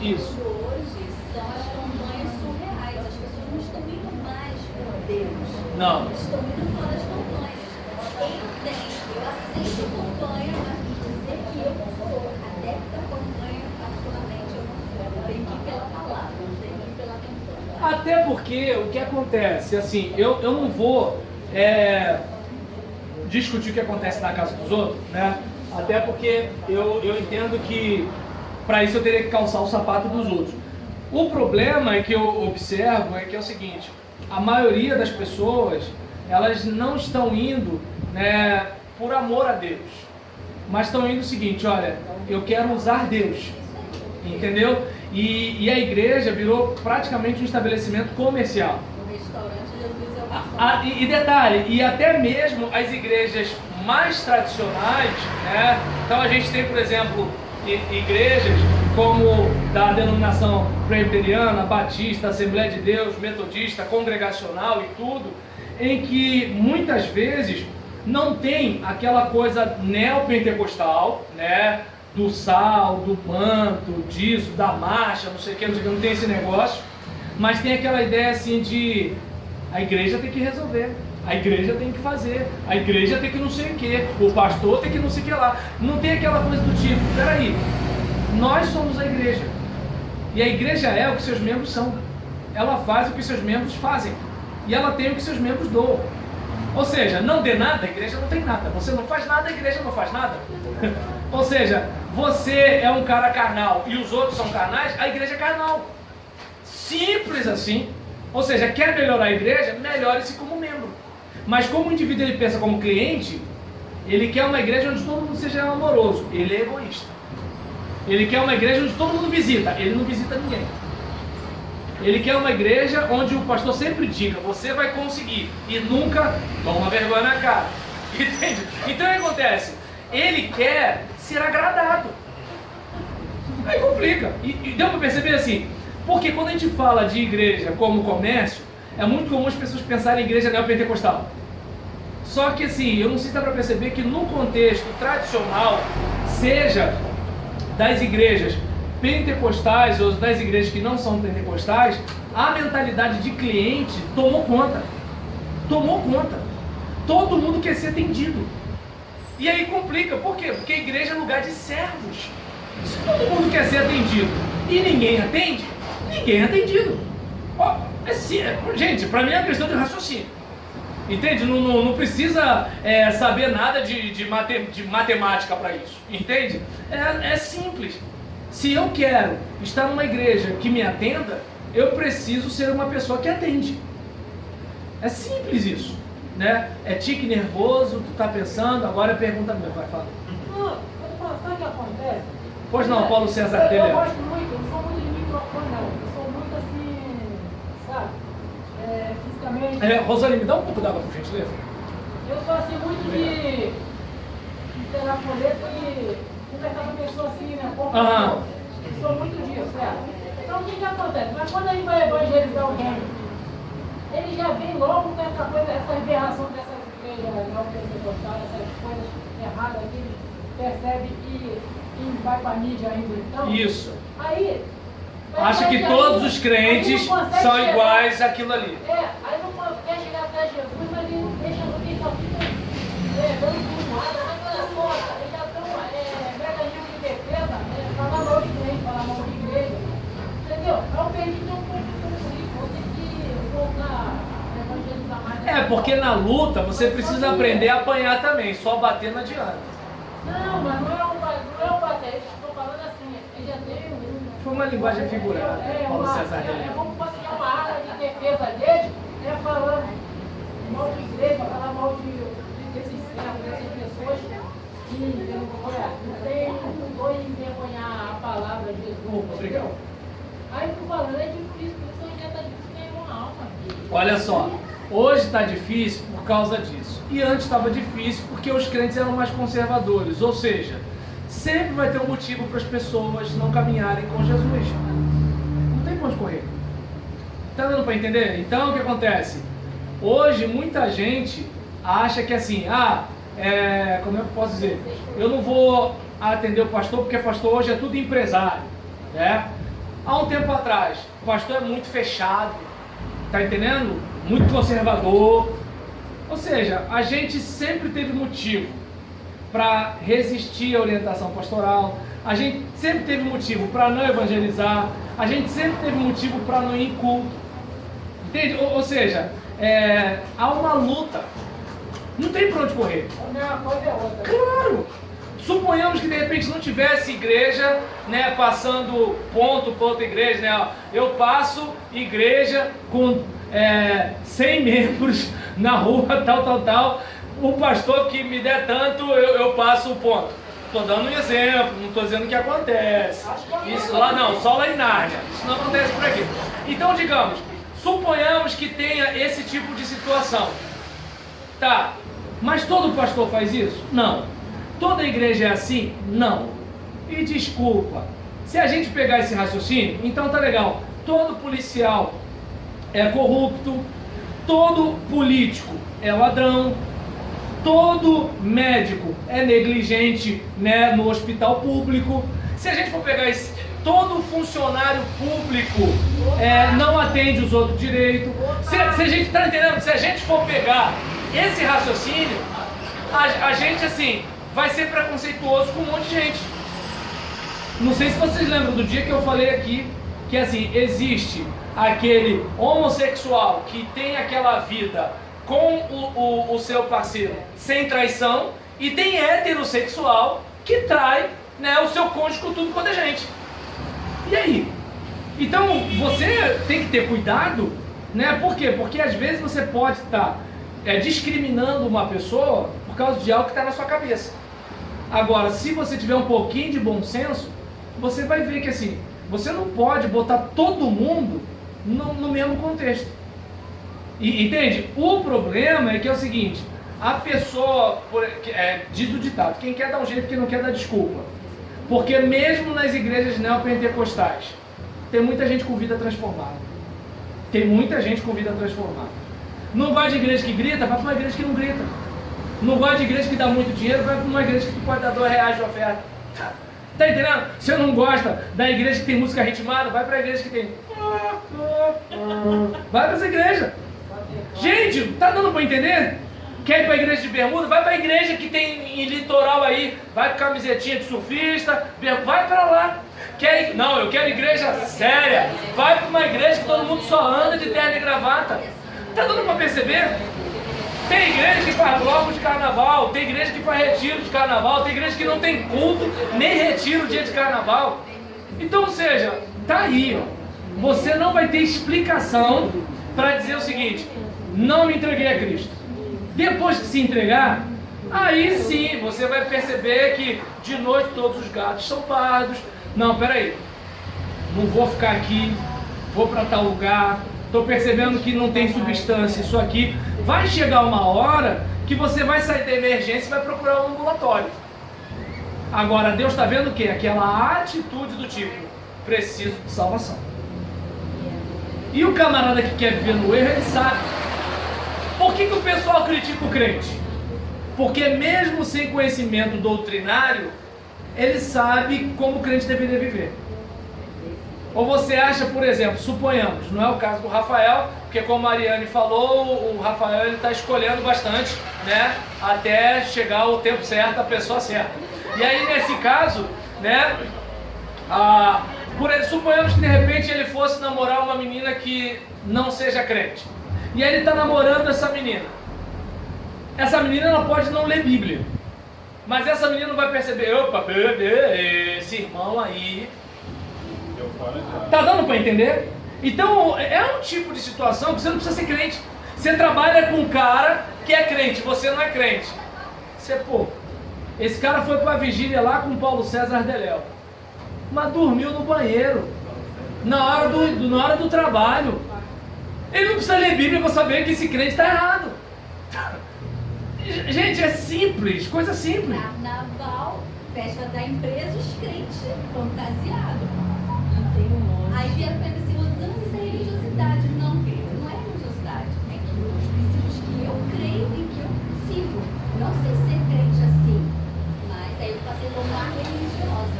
Isso. Hoje são as campanhas surreais. As pessoas não estão indo mais por Deus. Não. Estão indo fora das campanhas. Eu aceito campanha, mas dizer que eu sou adepta à campanha, particularmente, eu não sou. Eu tenho que ir pela palavra, eu tenho que ir pela campanha. Até porque o que acontece, assim, eu não vou discutir o que acontece na casa dos outros, né? Até porque eu entendo que para isso eu teria que calçar o sapato dos outros. O problema que eu observo é que é o seguinte: a maioria das pessoas, elas não estão indo, né, por amor a Deus, mas estão indo o seguinte: olha, eu quero usar Deus, entendeu? E a igreja virou praticamente um estabelecimento comercial. No restaurante, Jesus é o garçom. E detalhe, e até mesmo as igrejas mais tradicionais, né? Então a gente tem, por exemplo, igrejas como da denominação presbiteriana, batista, Assembleia de Deus, metodista, congregacional e tudo, em que muitas vezes não tem aquela coisa neopentecostal, né? Do sal, do manto, disso, da marcha, não sei o que, não tem esse negócio, mas tem aquela ideia assim de a igreja tem que resolver, a igreja tem que fazer, a igreja tem que não sei o que, o pastor tem que não sei o que lá. Não tem aquela coisa do tipo, peraí, nós somos a igreja, e a igreja é o que seus membros são, ela faz o que seus membros fazem, e ela tem o que seus membros doam. Ou seja, não dê nada, a igreja não tem nada. Você não faz nada, a igreja não faz nada. Ou seja, você é um cara carnal e os outros são carnais, a igreja é carnal. Simples assim. Ou seja, quer melhorar a igreja? Melhore-se como membro. Mas como o indivíduo ele pensa como cliente, ele quer uma igreja onde todo mundo seja amoroso. Ele é egoísta. Ele quer uma igreja onde todo mundo visita. Ele não visita ninguém. Ele quer uma igreja onde o pastor sempre diga: você vai conseguir, e nunca toma vergonha na cara. Entende? Então o que acontece? Ele quer ser agradado. Aí complica. E deu para perceber assim? Porque quando a gente fala de igreja como comércio, é muito comum as pessoas pensarem em igreja neopentecostal. Só que assim, eu não sei se dá para perceber que no contexto tradicional, seja das igrejas pentecostais ou das igrejas que não são pentecostais, a mentalidade de cliente tomou conta. Tomou conta. Todo mundo quer ser atendido. E aí complica. Por quê? Porque a igreja é lugar de servos. Se todo mundo quer ser atendido e ninguém atende, ninguém é atendido. Ó, gente, para mim é uma questão de raciocínio. Entende? Não precisa saber nada de matemática para isso. Entende? É simples. Se eu quero estar numa igreja que me atenda, eu preciso ser uma pessoa que atende. É simples isso, né? É tique nervoso, tu tá pensando, agora é pergunta minha, vai falar. Não, sabe o que acontece? Pois não, Paulo César Eu Telé. gosto muito, eu não sou muito de microfone não, eu sou muito assim, sabe, fisicamente. Rosane, me dá um pouco d'água, por gentileza. Eu sou assim muito de pegar folheto e conversar com a pessoa assim, né, pouco. Aham. Eu sou muito disso, certo? Então o que acontece? Mas quando a gente vai evangelizar alguém, ele já vem logo com essa coisa, essa aberração dessas igrejas neopentecostais, essas coisas erradas que ele percebe que vai para a mídia ainda. Então, Isso. aí Acha que todos os crentes são iguais àquilo ali. Aí não quer chegar até Jesus, mas ele não deixa, ele só fica dando fumada, naquela porta, eles já estão mecanismo de defesa, falar mal de crente, falar mal de igreja. Entendeu? Eu perdi um pouco isso, vou ter que voltar a evangelizar mais. Porque na luta você precisa aprender a apanhar também, só bater não adianta. Não, mas não é um bater, estou falando assim, ele já tem Foi uma linguagem figurada, Paulo César Telé. É como se fosse uma área de defesa dele, falando mal de igreja, falar mal desses servos, dessas pessoas que não tem envergonhar a palavra de Jesus. Obrigado. Aí eu fico falando, é difícil, por isso já está difícil ter uma alma. Olha só, hoje está difícil por causa disso. E antes estava difícil porque os crentes eram mais conservadores. Ou seja, sempre vai ter um motivo para as pessoas não caminharem com Jesus. Não tem pra onde correr. Tá dando para entender? Então o que acontece? Hoje muita gente acha que assim, como é que eu posso dizer? Eu não vou atender o pastor porque pastor hoje é tudo empresário, né? há um tempo atrás, o pastor é muito fechado, tá entendendo? Muito conservador. Ou seja, a gente sempre teve motivo para resistir à orientação pastoral, a gente sempre teve motivo para não evangelizar, a gente sempre teve motivo para não ir em culto. Entende? Ou seja, há uma luta. Não tem para onde correr. A mesma coisa é outra. Claro! Suponhamos que de repente não tivesse igreja, né, passando ponto para outra igreja, né? Ó, eu passo igreja com 100 membros na rua, tal. O pastor que me der tanto, eu passo o ponto. Estou dando um exemplo, não estou dizendo que acontece. Isso lá não, só lá em Nárnia. Isso não acontece por aqui. Então, digamos, suponhamos que tenha esse tipo de situação. Tá, mas todo pastor faz isso? Não. Toda igreja é assim? Não. E desculpa, se a gente pegar esse raciocínio, então tá legal. Todo policial é corrupto, todo político é ladrão, todo médico é negligente, né, no hospital público. Se a gente for pegar todo funcionário público não atende os outros direito. Se a gente tá entendendo, se a gente for pegar esse raciocínio, a gente assim vai ser preconceituoso com um monte de gente. Não sei se vocês lembram do dia que eu falei aqui que assim, existe aquele homossexual que tem aquela vida com o seu parceiro sem traição, e tem heterossexual que trai, né, o seu cônjuge com tudo quanto é gente. E aí? Então você tem que ter cuidado, né? Por quê? Porque às vezes você pode estar discriminando uma pessoa por causa de algo que está na sua cabeça. Agora, se você tiver um pouquinho de bom senso, você vai ver que assim, você não pode botar todo mundo no mesmo contexto. E entende? O problema é que é o seguinte, a pessoa, diz o ditado, quem quer dá um jeito, quem não quer dá desculpa. Porque mesmo nas igrejas neopentecostais, tem muita gente com vida transformada. Tem muita gente com vida transformada. Não gosta de igreja que grita, vai para uma igreja que não grita. Não gosta de igreja que dá muito dinheiro, vai para uma igreja que tu pode dar R$2 de oferta. Tá entendendo? Você não gosta da igreja que tem música ritmada, vai para a igreja que tem... Vai para essa igreja. Gente, tá dando para entender? Quer ir para a igreja de bermuda? Vai para a igreja que tem em litoral aí, vai com camisetinha de surfista, vai para lá. Quer ir? Não, eu quero igreja séria. Vai para uma igreja que todo mundo só anda de terno e gravata. Tá dando para perceber? Tem igreja que faz bloco de carnaval, tem igreja que faz retiro de carnaval, tem igreja que não tem culto, nem retiro dia de carnaval. Então, ou seja, tá aí, ó. Você não vai ter explicação para dizer o seguinte: não me entreguei a Cristo. Depois que se entregar, aí sim você vai perceber que de noite todos os gatos são pardos. Não, peraí, não vou ficar aqui, vou para tal lugar, estou percebendo que não tem substância isso aqui. Vai chegar uma hora que você vai sair da emergência e vai procurar um ambulatório. Agora, Deus está vendo o quê? Aquela atitude do tipo, preciso de salvação. E o camarada que quer viver no erro, ele sabe. Por que o pessoal critica o crente? Porque mesmo sem conhecimento doutrinário, ele sabe como o crente deveria viver. Ou você acha, por exemplo, suponhamos, não é o caso do Rafael, porque como a Ariane falou, o Rafael está escolhendo bastante, né, até chegar o tempo certo, a pessoa certa. E aí nesse caso, né, suponhamos que de repente ele fosse namorar uma menina que não seja crente. E aí ele está namorando essa menina. Essa menina ela pode não ler Bíblia, mas essa menina vai perceber, opa, esse irmão aí... Tá dando para entender? Então é um tipo de situação que você não precisa ser crente. Você trabalha com um cara que é crente, você não é crente. Você, esse cara foi para a vigília lá com Paulo César Deléu, mas dormiu no banheiro na hora do trabalho. Ele não precisa ler Bíblia para saber que esse crente está errado. Gente, é simples, coisa simples. Carnaval, festa da empresa, os crentes fantasiados. Aí vieram para assim, usando isso é religiosidade. Não, querido, não é religiosidade. É que os princípios que eu creio e que eu sigo. Não sei ser crente assim, mas aí eu passei por uma religiosa.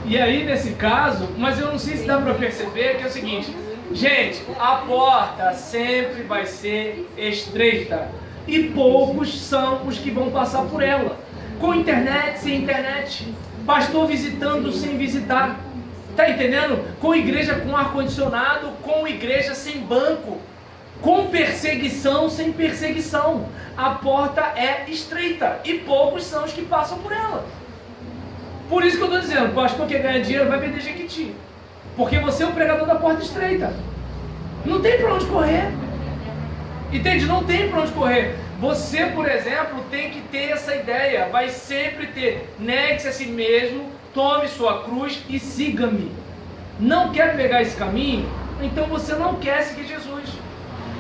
E aí nesse caso, mas eu não sei se dá para perceber que é o seguinte, gente, a porta sempre vai ser estreita e poucos são os que vão passar por ela. Com internet, sem internet, pastor visitando sem visitar, tá entendendo? Com igreja com ar-condicionado, com igreja sem banco, com perseguição sem perseguição. A porta é estreita e poucos são os que passam por ela. Por isso que eu estou dizendo, o pastor que ganha dinheiro vai vender Jequiti, porque você é o pregador da porta estreita. Não tem para onde correr. Entende? Não tem para onde correr. Você, por exemplo, tem que ter essa ideia. Vai sempre ter. Negue-se a si mesmo, tome sua cruz e siga-me. Não quer pegar esse caminho? Então você não quer seguir Jesus.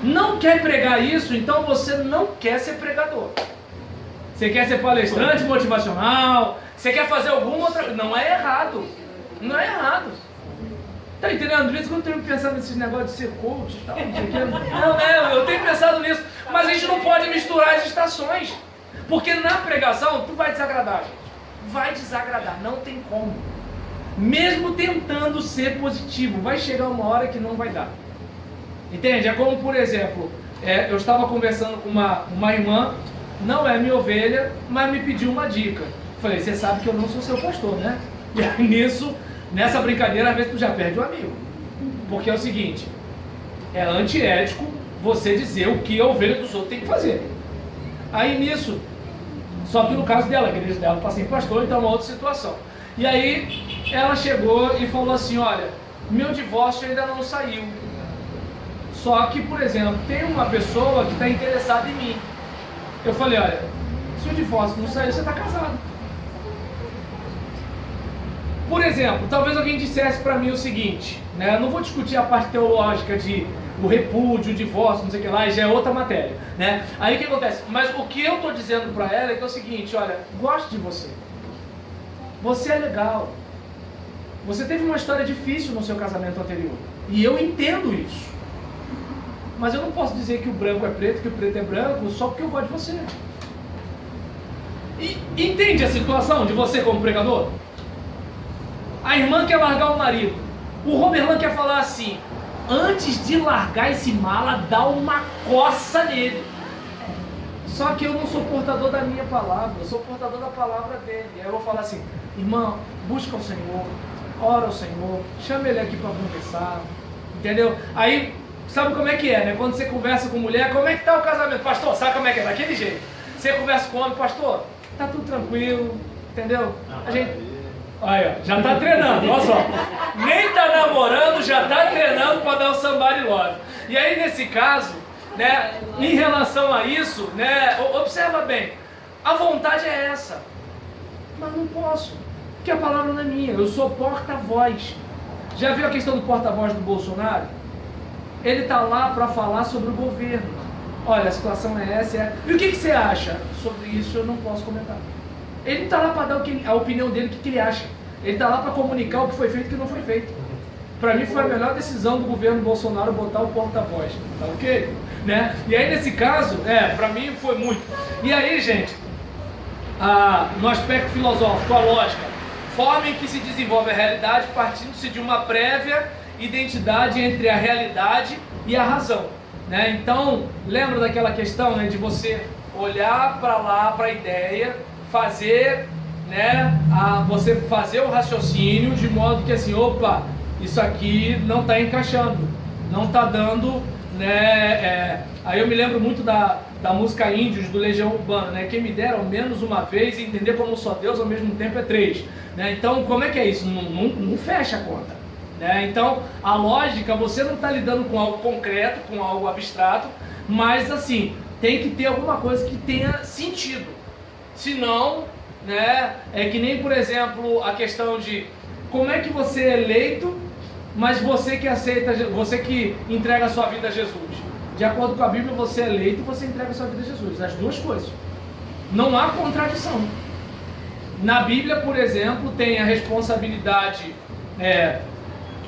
Não quer pregar isso? Então você não quer ser pregador. Você quer ser palestrante motivacional? Você quer fazer alguma outra... Não é errado. Não é errado. Tá entendendo? Às vezes quando eu tenho pensado nesses negócios de ser coach e tal, não sei o que. Não, eu tenho pensado nisso. Mas a gente não pode misturar as estações. Porque na pregação, tu vai desagradar, gente. Vai desagradar, não tem como. Mesmo tentando ser positivo, vai chegar uma hora que não vai dar. Entende? É como, por exemplo, eu estava conversando com uma irmã, não é minha ovelha, mas me pediu uma dica. Falei, você sabe que eu não sou seu pastor, né? E aí nessa brincadeira, às vezes tu já perde o amigo. Porque é o seguinte, é antiético você dizer o que a ovelha dos outros tem que fazer. Aí nisso, só que no caso dela, a igreja dela está sem pastor, então é uma outra situação. E aí ela chegou e falou assim, olha, meu divórcio ainda não saiu. Só que, por exemplo, tem uma pessoa que está interessada em mim. Eu falei, olha, se o divórcio não saiu, você está casado. Por exemplo, talvez alguém dissesse para mim o seguinte, né? Eu não vou discutir a parte teológica de o repúdio, o divórcio, não sei o que lá, já é outra matéria, né? Aí o que acontece? Mas o que eu estou dizendo para ela é que é o seguinte, olha, gosto de você. Você é legal. Você teve uma história difícil no seu casamento anterior. E eu entendo isso. Mas eu não posso dizer que o branco é preto, que o preto é branco, só porque eu gosto de você. E entende a situação de você como pregador? A irmã quer largar o marido. O Roberlan quer falar assim, antes de largar esse mala, dá uma coça nele. Só que eu não sou portador da minha palavra, eu sou portador da palavra dele. Aí eu vou falar assim, irmão, busca o Senhor, ora ao Senhor, chama ele aqui para conversar, entendeu? Aí, sabe como é que é, né? Quando você conversa com mulher, como é que tá o casamento? Pastor, sabe como é que é? Daquele jeito. Você conversa com homem, pastor, tá tudo tranquilo, entendeu? A gente... Aí, ó, já tá treinando, olha só. Nem tá namorando, já tá treinando para dar o somebody love. E aí, nesse caso, né, em relação a isso, né, observa bem, a vontade é essa, mas não posso, porque a palavra não é minha, eu sou porta-voz. Já viu a questão do porta-voz do Bolsonaro? Ele tá lá para falar sobre o governo. Olha, a situação é essa, E o que você acha? Sobre isso eu não posso comentar. Ele não está lá para dar a opinião dele, o que ele acha. Ele está lá para comunicar o que foi feito e o que não foi feito. Para mim foi a melhor decisão do governo Bolsonaro botar o porta-voz. Tá ok? Né? E aí nesse caso, para mim foi muito. E aí, gente, no aspecto filosófico, a lógica, forma em que se desenvolve a realidade partindo-se de uma prévia identidade entre a realidade e a razão. Né? Então, lembra daquela questão, né, de você olhar para lá, para a ideia, fazer, né, você fazer o raciocínio de modo que assim, opa, isso aqui não está encaixando, não está dando, né, aí eu me lembro muito da música Índios, do Legião Urbana, né, quem me dera ao menos uma vez entender como só Deus ao mesmo tempo é três, né, então como é que é isso? Não fecha a conta, né, então a lógica, você não está lidando com algo concreto, com algo abstrato, mas assim, tem que ter alguma coisa que tenha sentido. Senão, né, é que nem, por exemplo, a questão de como é que você é eleito, mas você que aceita, você que entrega a sua vida a Jesus. De acordo com a Bíblia, você é eleito e você entrega a sua vida a Jesus. As duas coisas. Não há contradição. Na Bíblia, por exemplo, tem a responsabilidade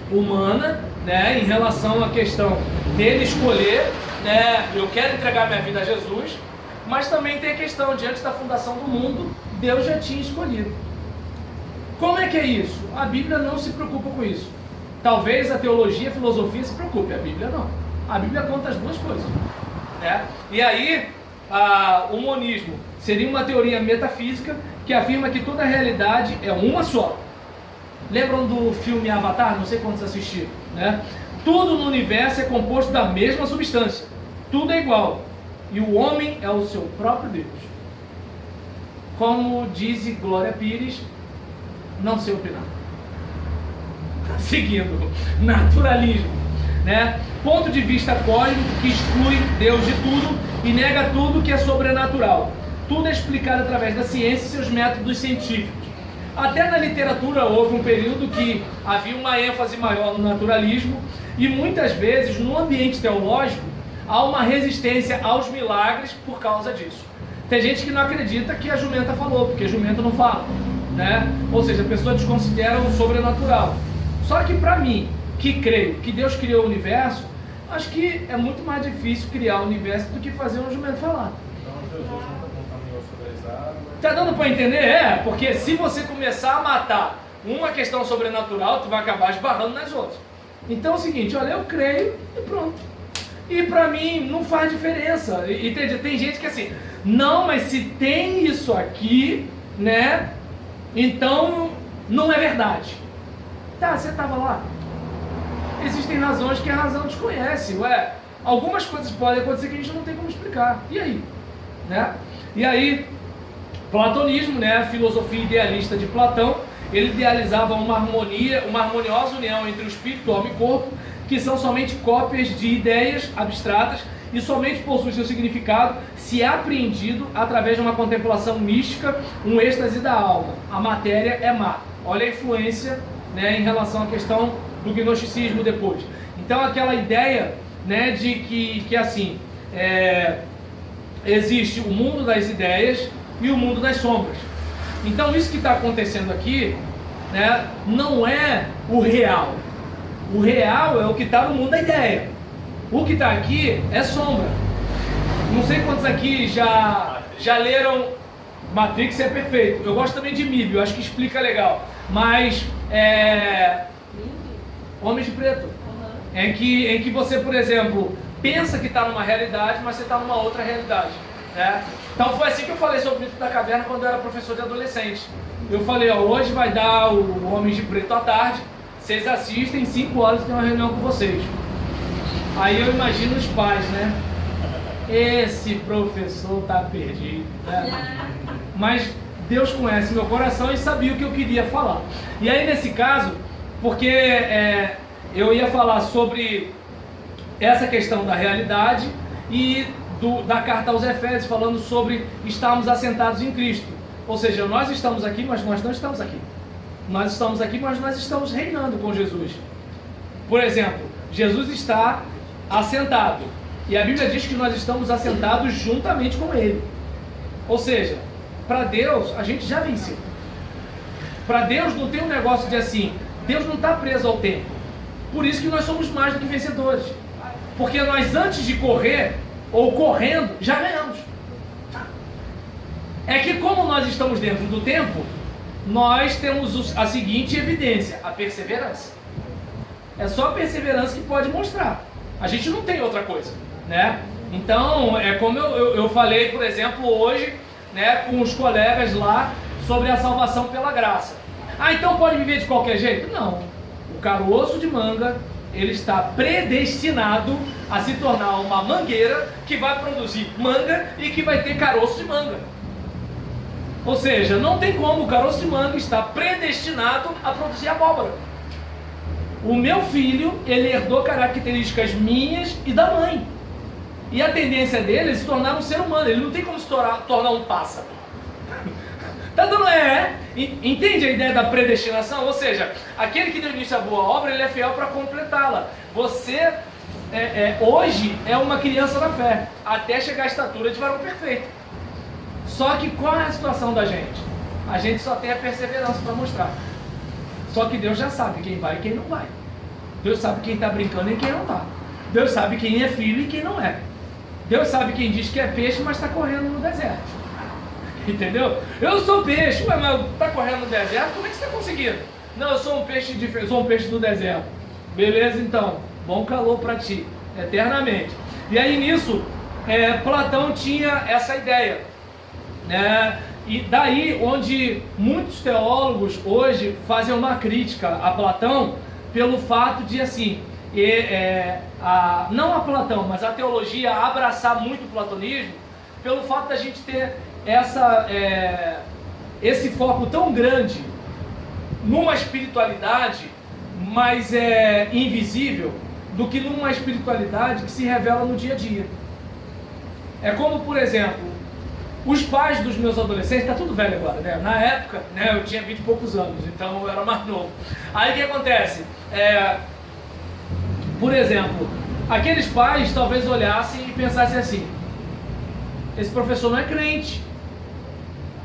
humana, né, em relação à questão dele escolher, né, eu quero entregar minha vida a Jesus. Mas também tem a questão, diante da fundação do mundo, Deus já tinha escolhido. Como é que é isso? A Bíblia não se preocupa com isso. Talvez a teologia, a filosofia se preocupe, a Bíblia não. A Bíblia conta as duas coisas, né? E aí, o monismo seria uma teoria metafísica que afirma que toda a realidade é uma só. Lembram do filme Avatar? Não sei quantos assistiram, né? Tudo no universo é composto da mesma substância. Tudo é igual. E o homem é o seu próprio Deus. Como diz Glória Pires, não sei opinar. Seguindo, naturalismo, né? Ponto de vista cósmico que exclui Deus de tudo e nega tudo que é sobrenatural. Tudo é explicado através da ciência e seus métodos científicos. Até na literatura houve um período que havia uma ênfase maior no naturalismo e muitas vezes no ambiente teológico há uma resistência aos milagres por causa disso. Tem gente que não acredita que a jumenta falou, porque a jumenta não fala, né? Ou seja, a pessoa desconsidera o sobrenatural. Só que para mim, que creio que Deus criou o universo, acho que é muito mais difícil criar o universo do que fazer um jumento falar. Então Jesus não está contando sobre as águas. Tá dando para entender? Porque se você começar a matar uma questão sobrenatural, tu vai acabar esbarrando nas outras. Então é o seguinte, olha, eu creio e pronto. E para mim não faz diferença. E tem gente que assim, não, mas se tem isso aqui, né, então não é verdade. Tá, você estava lá. Existem razões que a razão desconhece. Ué, algumas coisas podem acontecer que a gente não tem como explicar. E aí? Né? E aí, platonismo, né, a filosofia idealista de Platão, ele idealizava uma harmoniosa união entre o espírito, alma e corpo, que são somente cópias de ideias abstratas e somente possuem seu significado se é apreendido através de uma contemplação mística, um êxtase da alma. A matéria é má. Olha a influência, né, em relação à questão do gnosticismo depois. Então aquela ideia, né, de que assim, existe o mundo das ideias e o mundo das sombras. Então isso que está acontecendo aqui, né, não é o real. O real é o que está no mundo da ideia. O que está aqui é sombra. Não sei quantos aqui já leram Matrix, é perfeito. Eu gosto também de MIB, eu acho que explica legal. Mas Homens de Preto, em que você, por exemplo, pensa que está numa realidade, mas você está numa outra realidade, né? Então foi assim que eu falei sobre o mito da caverna quando eu era professor de adolescente. Eu falei, ó, hoje vai dar o Homens de Preto à tarde, vocês assistem, 5 horas tem uma reunião com vocês. Aí eu imagino os pais, né? Esse professor tá perdido, né? Mas Deus conhece meu coração e sabia o que eu queria falar. E aí nesse caso, porque eu ia falar sobre essa questão da realidade e da carta aos Efésios, falando sobre estarmos assentados em Cristo. Ou seja, nós estamos aqui, mas nós não estamos aqui. Nós estamos aqui, mas nós estamos reinando com Jesus. Por exemplo, Jesus está assentado. E a Bíblia diz que nós estamos assentados juntamente com Ele. Ou seja, para Deus, a gente já venceu. Para Deus não tem um negócio de assim, Deus não está preso ao tempo. Por isso que nós somos mais do que vencedores. Porque nós antes de correr, ou correndo, já ganhamos. É que como nós estamos dentro do tempo, nós temos a seguinte evidência, a perseverança. É só a perseverança que pode mostrar. A gente não tem outra coisa, né? Então, é como eu falei, por exemplo, hoje, né, com os colegas lá, sobre a salvação pela graça. Ah, então pode viver de qualquer jeito? Não. O caroço de manga, ele está predestinado a se tornar uma mangueira que vai produzir manga e que vai ter caroço de manga. Ou seja, não tem como, o caroço de manga está predestinado a produzir abóbora. O meu filho, ele herdou características minhas e da mãe. E a tendência dele é se tornar um ser humano. Ele não tem como se tornar um pássaro. Tá dando, entende a ideia da predestinação? Ou seja, aquele que deu início à boa obra, ele é fiel para completá-la. Você, hoje, é uma criança na fé, até chegar à estatura de varão perfeito. Só que qual é a situação da gente? A gente só tem a perseverança para mostrar. Só que Deus já sabe quem vai e quem não vai. Deus sabe quem está brincando e quem não está. Deus sabe quem é filho e quem não é. Deus sabe quem diz que é peixe, mas está correndo no deserto. Entendeu? Eu sou peixe. Ué, mas tá correndo no deserto? Como é que você tá conseguindo? Não, eu sou um peixe sou um peixe do deserto. Beleza, então. Bom calor para ti, eternamente. E aí nisso, Platão tinha essa ideia, né? E daí onde muitos teólogos hoje fazem uma crítica a Platão pelo fato de, assim, não a Platão, mas a teologia abraçar muito o platonismo, pelo fato da gente ter esse foco tão grande numa espiritualidade mais invisível do que numa espiritualidade que se revela no dia a dia. É como, por exemplo, os pais dos meus adolescentes, tá tudo velho agora, né? Na época, né, eu tinha 20 e poucos anos, então eu era mais novo. Aí o que acontece? Por exemplo, aqueles pais talvez olhassem e pensassem assim: esse professor não é crente.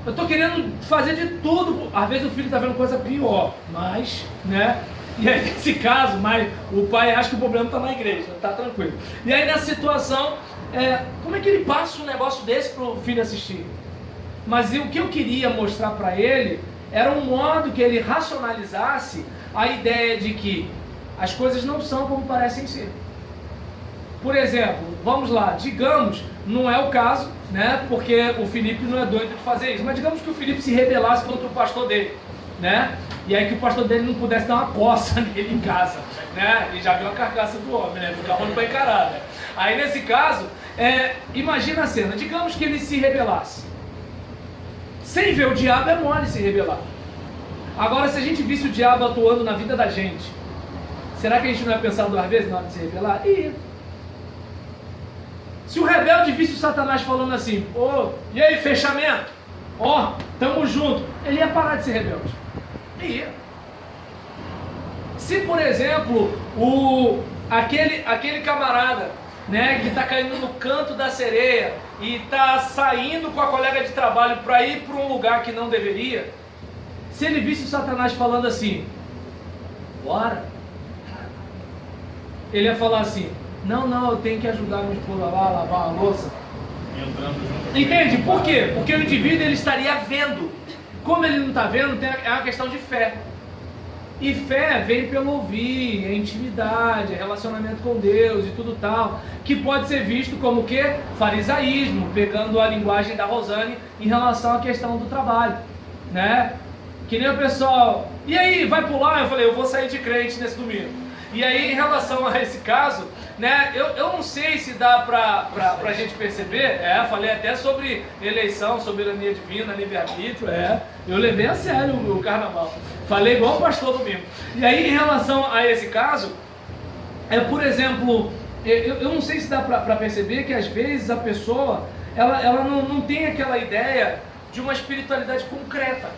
Eu estou querendo fazer de tudo. Às vezes o filho está vendo coisa pior, mas, né? E aí nesse caso, o pai acha que o problema está na igreja, tá tranquilo. E aí nessa situação, como é que ele passa um negócio desse para o filho assistir? Mas o que eu queria mostrar para ele era um modo que ele racionalizasse a ideia de que as coisas não são como parecem ser. Por exemplo, vamos lá, digamos, não é o caso, né? Porque o Felipe não é doido de fazer isso, mas digamos que o Felipe se rebelasse contra o pastor dele, né? E aí que o pastor dele não pudesse dar uma coça nele em casa, né? E já viu a carcaça do homem, né? Fica ruim pra encarar, né? Aí nesse caso, imagina a cena, digamos que ele se rebelasse. Sem ver o diabo é mole se rebelar. Agora, se a gente visse o diabo atuando na vida da gente, será que a gente não ia pensar duas vezes na hora de se rebelar? Se o rebelde visse o Satanás falando assim: e aí, fechamento? Tamo junto. Ele ia parar de ser rebelde. Ia. Se, por exemplo, aquele camarada, né, que está caindo no canto da sereia e está saindo com a colega de trabalho para ir para um lugar que não deveria, se ele visse o Satanás falando assim: bora, ele ia falar assim: não, eu tenho que ajudar minha esposa lá a lavar a louça. Entende? Por quê? Porque o indivíduo ele estaria vendo. Como ele não está vendo, é uma questão de fé. E fé vem pelo ouvir, é intimidade, é relacionamento com Deus e tudo tal, que pode ser visto como o quê? Farisaísmo, pegando a linguagem da Rosane em relação à questão do trabalho, né? Que nem o pessoal: e aí, vai pular? Eu falei: eu vou sair de crente nesse domingo. E aí, em relação a esse caso, né, eu não sei se dá pra gente perceber, falei até sobre eleição, soberania divina, livre-arbítrio, eu levei a sério o carnaval, falei igual o pastor domingo. E aí, em relação a esse caso, por exemplo, eu não sei se dá pra perceber que às vezes a pessoa, ela não tem aquela ideia de uma espiritualidade concreta.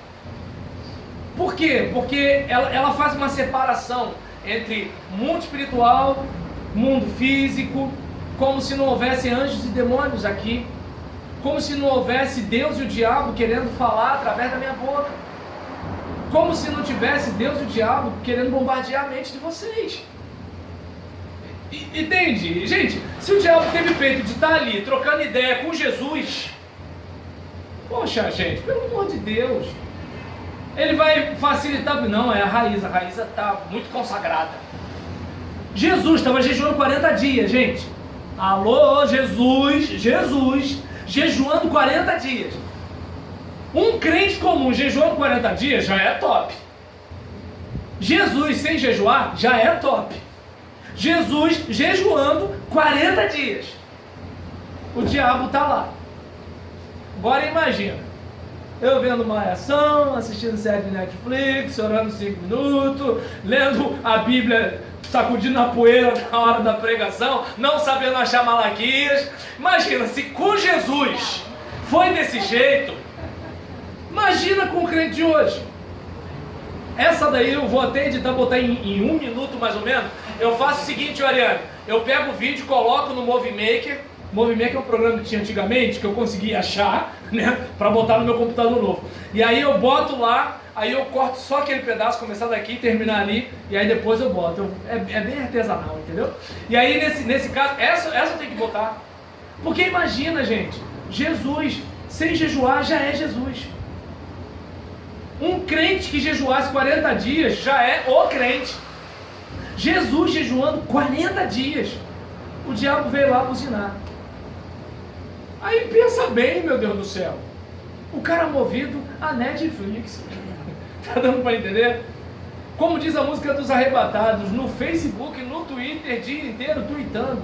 Por quê? Porque ela faz uma separação entre mundo espiritual, mundo físico, como se não houvesse anjos e demônios aqui, como se não houvesse Deus e o diabo querendo falar através da minha boca, como se não tivesse Deus e o diabo querendo bombardear a mente de vocês. Entende? Gente, se o diabo teve peito de estar ali trocando ideia com Jesus, poxa, gente, pelo amor de Deus, ele vai facilitar? Não, a Raíza está muito consagrada. Jesus estava jejuando 40 dias, gente. Alô, Jesus, jejuando 40 dias. Um crente comum jejuando 40 dias já é top. Jesus sem jejuar já é top. Jesus jejuando 40 dias. O diabo está lá. Agora imagina, eu vendo Malhação, assistindo série de Netflix, orando 5 minutos, lendo a Bíblia, sacudindo a poeira na hora da pregação, não sabendo achar Malaquias. Imagina, se com Jesus foi desse jeito, imagina com o crente de hoje. Essa daí eu vou até editar, botar em 1 minuto mais ou menos. Eu faço o seguinte, Ariane, eu pego o vídeo, coloco no Movie Maker. Movie Maker é um programa que tinha antigamente, que eu consegui achar, né, para botar no meu computador novo. E aí eu boto lá, aí eu corto só aquele pedaço, começar daqui e terminar ali, e aí depois eu boto. É bem artesanal, entendeu? E aí nesse caso, essa eu tenho que botar. Porque imagina, gente, Jesus sem jejuar já é Jesus. Um crente que jejuasse 40 dias já é o crente. Jesus jejuando 40 dias. O diabo veio lá buzinar. Aí pensa bem, meu Deus do céu. O cara movido a Netflix. Tá dando para entender? Como diz a música dos Arrebatados, no Facebook, no Twitter, dia inteiro tweetando.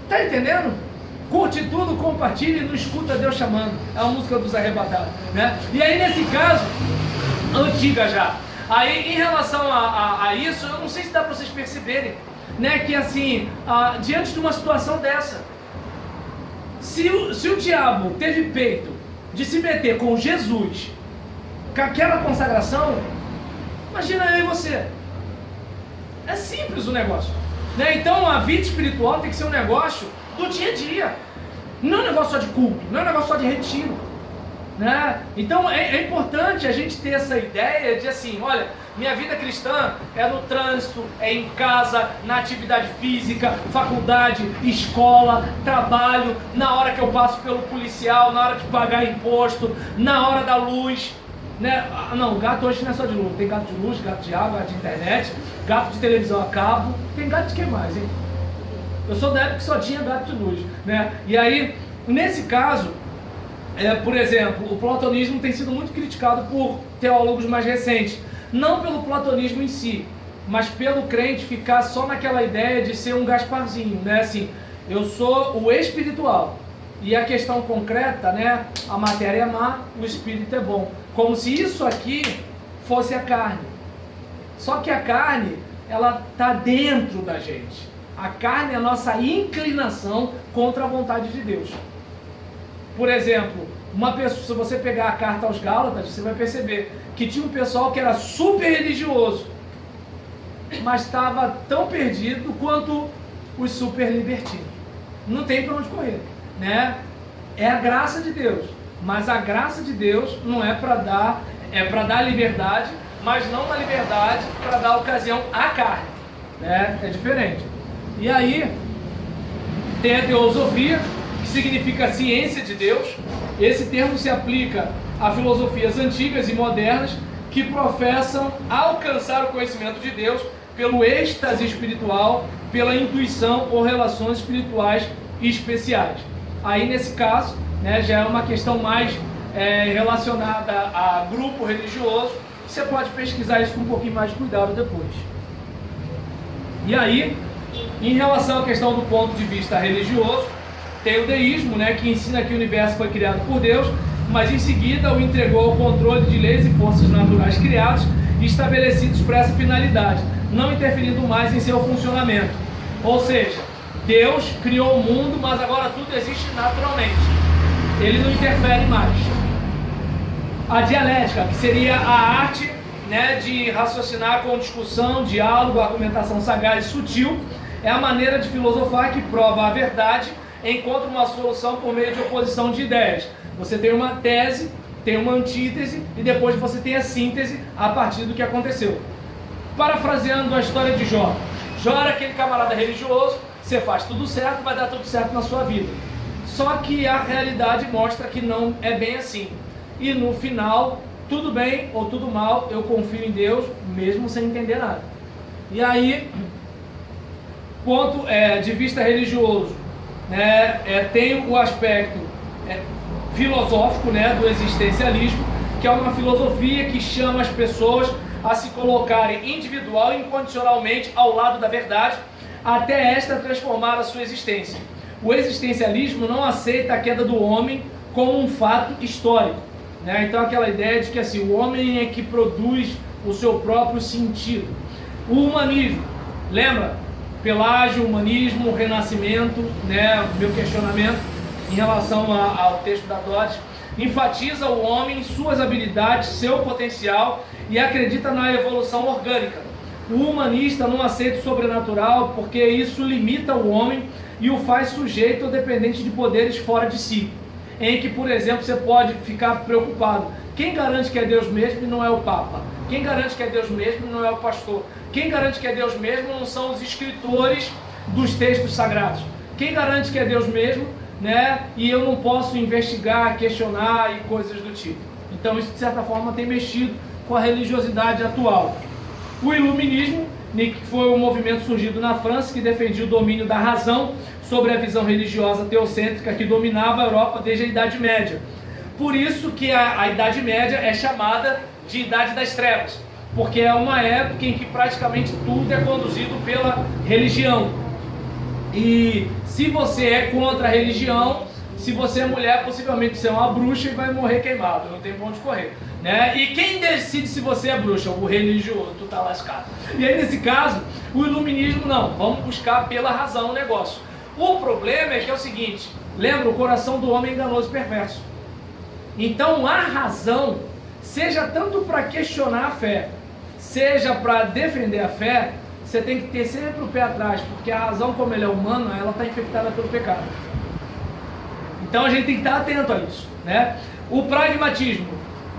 Tá entendendo? Curte tudo, compartilha e não escuta Deus chamando. É a música dos Arrebatados, né? E aí nesse caso, antiga já. Aí em relação a isso, eu não sei se dá para vocês perceberem, né? Que assim, diante de uma situação dessa, se o diabo teve peito de se meter com Jesus, com aquela consagração, imagina eu e você. É simples o negócio, né? Então a vida espiritual tem que ser um negócio do dia a dia. Não é um negócio só de culto, não é um negócio só de retiro, né? Então é importante a gente ter essa ideia de assim, olha, minha vida cristã é no trânsito, é em casa, na atividade física, faculdade, escola, trabalho, na hora que eu passo pelo policial, na hora de pagar imposto, na hora da luz, né? Não, gato hoje não é só de luz, tem gato de luz, gato de água, gato de internet, gato de televisão a cabo, tem gato de que mais, hein? Eu sou da época que só tinha gato de luz, né? E aí, nesse caso, por exemplo, o platonismo tem sido muito criticado por teólogos mais recentes. Não pelo platonismo em si, mas pelo crente ficar só naquela ideia de ser um Gasparzinho, né? Assim, eu sou o espiritual. E a questão concreta, né? A matéria é má, o espírito é bom. Como se isso aqui fosse a carne. Só que a carne, ela está dentro da gente. A carne é a nossa inclinação contra a vontade de Deus. Por exemplo, uma pessoa, se você pegar a carta aos Gálatas, você vai perceber que tinha um pessoal que era super religioso, mas estava tão perdido quanto os super libertinos. Não tem para onde correr, né? É a graça de Deus, mas a graça de Deus não é para dar, é para dar liberdade, mas não uma liberdade para dar ocasião à carne, né? É diferente. E aí tem a teosofia, que significa ciência de Deus. Esse termo se aplica a filosofias antigas e modernas que professam alcançar o conhecimento de Deus pelo êxtase espiritual, pela intuição ou relações espirituais especiais. Aí nesse caso, né, já é uma questão mais relacionada a grupo religioso. Você pode pesquisar isso com um pouquinho mais de cuidado depois. E aí, em relação à questão do ponto de vista religioso, tem o deísmo, né, que ensina que o universo foi criado por Deus, mas em seguida o entregou ao controle de leis e forças naturais criados e estabelecidos para essa finalidade, não interferindo mais em seu funcionamento. Ou seja, Deus criou o mundo, mas agora tudo existe naturalmente. Ele não interfere mais. A dialética, que seria a arte, né, de raciocinar com discussão, diálogo, argumentação sagaz e sutil, é a maneira de filosofar que prova a verdade, encontra uma solução por meio de oposição de ideias. Você tem uma tese, tem uma antítese e depois você tem a síntese a partir do que aconteceu. Parafraseando a história de Jó. Jó era aquele camarada religioso, você faz tudo certo, vai dar tudo certo na sua vida. Só que a realidade mostra que não é bem assim. E no final, tudo bem ou tudo mal, eu confio em Deus, mesmo sem entender nada. E aí, ponto de vista religioso, né, tem o aspecto filosófico, né, do existencialismo, que é uma filosofia que chama as pessoas a se colocarem individual e incondicionalmente ao lado da verdade, até esta transformar a sua existência. O existencialismo não aceita a queda do homem como um fato histórico, né? Então aquela ideia de que assim, o homem é que produz o seu próprio sentido. O humanismo, lembra? Pelágio, humanismo, renascimento, né? Meu questionamento em relação ao texto da Dodge, enfatiza o homem, suas habilidades, seu potencial e acredita na evolução orgânica. O humanista não aceita o sobrenatural porque isso limita o homem e o faz sujeito ou dependente de poderes fora de si, em que, por exemplo, você pode ficar preocupado. Quem garante que é Deus mesmo e não é o Papa? Quem garante que é Deus mesmo e não é o pastor? Quem garante que é Deus mesmo não são os escritores dos textos sagrados? Quem garante que é Deus mesmo né? E eu não posso investigar, questionar e coisas do tipo. Então isso, de certa forma, tem mexido com a religiosidade atual. O Iluminismo, que foi um movimento surgido na França que defendia o domínio da razão sobre a visão religiosa teocêntrica que dominava a Europa desde a Idade Média. Por isso que a Idade Média é chamada de Idade das Trevas, porque é uma época em que praticamente tudo é conduzido pela religião. E se você é contra a religião, se você é mulher, possivelmente você é uma bruxa e vai morrer queimado, não tem pra onde correr, né? E quem decide se você é bruxa? O religioso, tu tá lascado. E aí nesse caso, o iluminismo não, vamos buscar pela razão o negócio. O problema é que é o seguinte, lembra, o coração do homem é enganoso e perverso. Então a razão, seja tanto para questionar a fé, seja para defender a fé, você tem que ter sempre o pé atrás, porque a razão, como ela é humana, ela está infectada pelo pecado. Então a gente tem que estar atento a isso, né? O pragmatismo,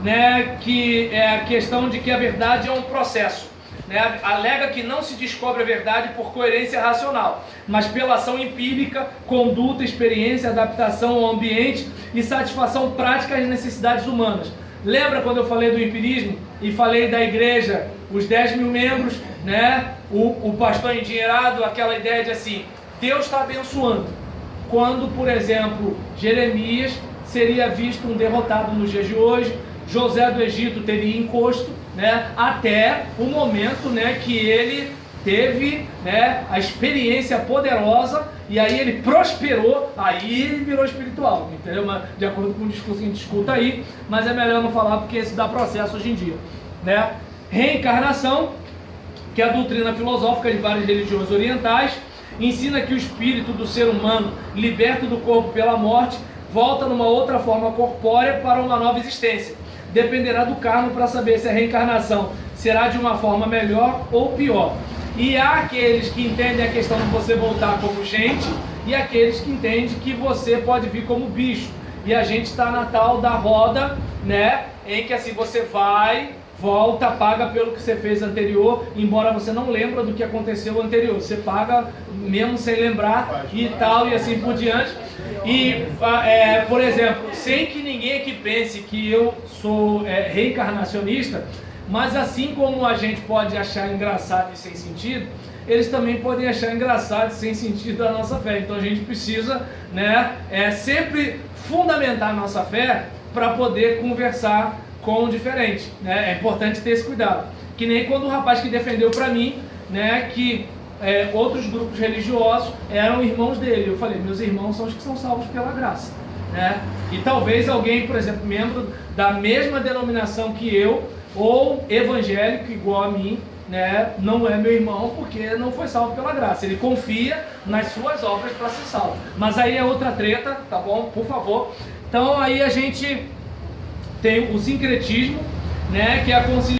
né, que é a questão de que a verdade é um processo, né? Alega que não se descobre a verdade por coerência racional, mas pela ação empírica, conduta, experiência, adaptação ao ambiente e satisfação prática às necessidades humanas. Lembra quando eu falei do empirismo e falei da igreja, os 10 mil membros, né? O pastor endinheirado, aquela ideia de assim, Deus está abençoando. Quando, por exemplo, Jeremias seria visto um derrotado nos dias de hoje, José do Egito teria encosto, né? Até o momento, né, que ele teve, né, a experiência poderosa e aí ele prosperou, aí ele virou espiritual, entendeu? Mas, de acordo com o discurso que a gente escuta aí, mas é melhor não falar porque isso dá processo hoje em dia, né? Reencarnação, que é a doutrina filosófica de várias religiões orientais, ensina que o espírito do ser humano, liberto do corpo pela morte, volta numa outra forma corpórea para uma nova existência. Dependerá do karma para saber se a reencarnação será de uma forma melhor ou pior. E há aqueles que entendem a questão de você voltar como gente e aqueles que entendem que você pode vir como bicho. E a gente está na tal da roda, né, em que assim você vai, volta, paga pelo que você fez anterior, embora você não lembre do que aconteceu anterior. Você paga mesmo sem lembrar e tal, e assim por diante. E, por exemplo, sem que ninguém aqui pense que eu sou reencarnacionista, mas assim como a gente pode achar engraçado e sem sentido, eles também podem achar engraçado e sem sentido a nossa fé. Então a gente precisa, né, sempre fundamentar a nossa fé para poder conversar com o diferente, né? É importante ter esse cuidado. Que nem quando o rapaz que defendeu para mim, né, que outros grupos religiosos eram irmãos dele. Eu falei, meus irmãos são os que são salvos pela graça, né? E talvez alguém, por exemplo, membro da mesma denominação que eu, ou evangélico igual a mim, né, não é meu irmão porque não foi salvo pela graça. Ele confia nas suas obras para ser salvo. Mas aí é outra treta, tá bom? Por favor. Então aí a gente tem o sincretismo, né, que é a conciliação